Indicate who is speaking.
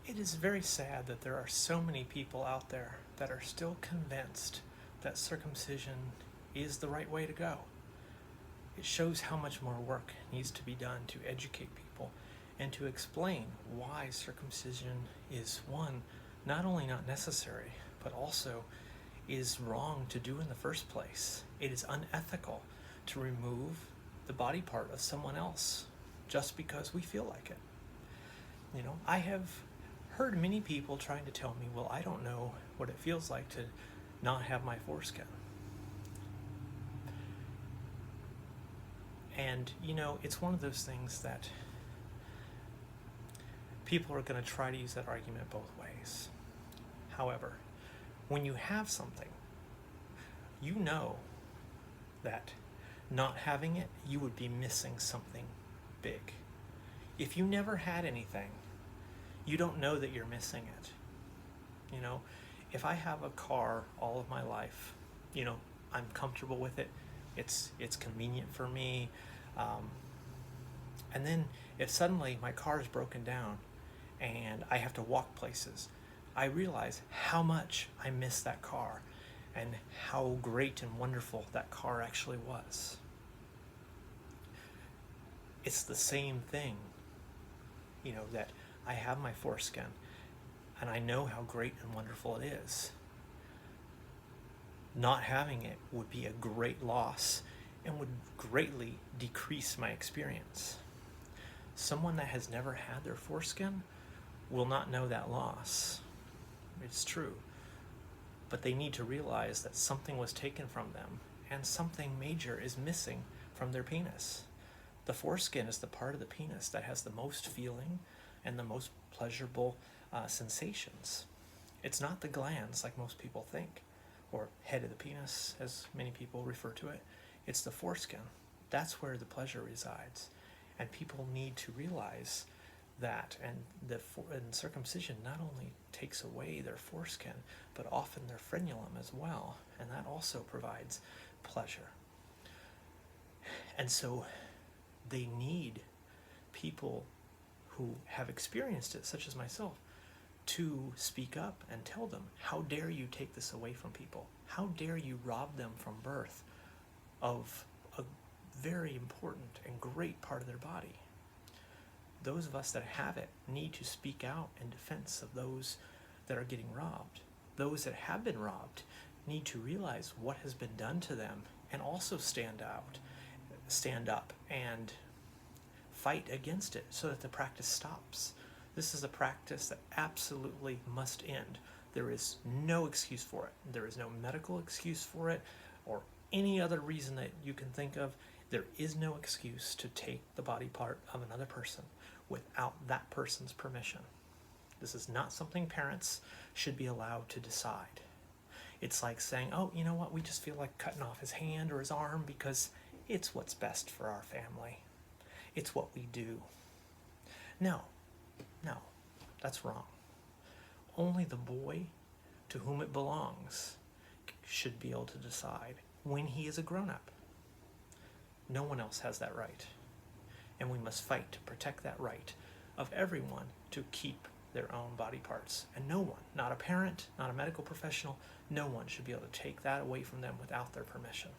Speaker 1: It is very sad that there are so many people out there that are still convinced that circumcision is the right way to go. It shows how much more work needs to be done to educate people and to explain why circumcision is, one, not only not necessary, but also is wrong to do in the first place. It is unethical to remove the body part of someone else just because we feel like it. I have heard many people trying to tell me, well, I don't know what it feels like to not have my foreskin. And, it's one of those things that people are going to try to use that argument both ways. However, when you have something, you know that not having it, you would be missing something big. If you never had anything, you don't know that you're missing it. If I have a car all of my life, I'm comfortable with it. It's convenient for me. And then if suddenly my car is broken down and I have to walk places, I realize how much I miss that car and how great and wonderful that car actually was. It's the same thing, that I have my foreskin and I know how great and wonderful it is. Not having it would be a great loss and would greatly decrease my experience. Someone that has never had their foreskin will not know that loss. It's true. But they need to realize that something was taken from them and something major is missing from their penis. The foreskin is the part of the penis that has the most feeling and the most pleasurable sensations. It's not the glands like most people think, or head of the penis as many people refer to it. It's the foreskin. That's where the pleasure resides. And people need to realize that, and circumcision not only takes away their foreskin, but often their frenulum as well, and that also provides pleasure. And so they need people who have experienced it, such as myself, to speak up and tell them, how dare you take this away from people? How dare you rob them from birth of a very important and great part of their body? Those of us that have it need to speak out in defense of those that are getting robbed. Those that have been robbed need to realize what has been done to them and also stand up and fight against it so that the practice stops. This is a practice that absolutely must end. There is no excuse for it. There is no medical excuse for it or any other reason that you can think of. There is no excuse to take the body part of another person without that person's permission. This is not something parents should be allowed to decide. It's like saying, oh, you know what, we just feel like cutting off his hand or his arm because it's what's best for our family. It's what we do. No, that's wrong. Only the boy to whom it belongs should be able to decide when he is a grown-up. No one else has that right. And we must fight to protect that right of everyone to keep their own body parts. And no one, not a parent, not a medical professional, no one should be able to take that away from them without their permission.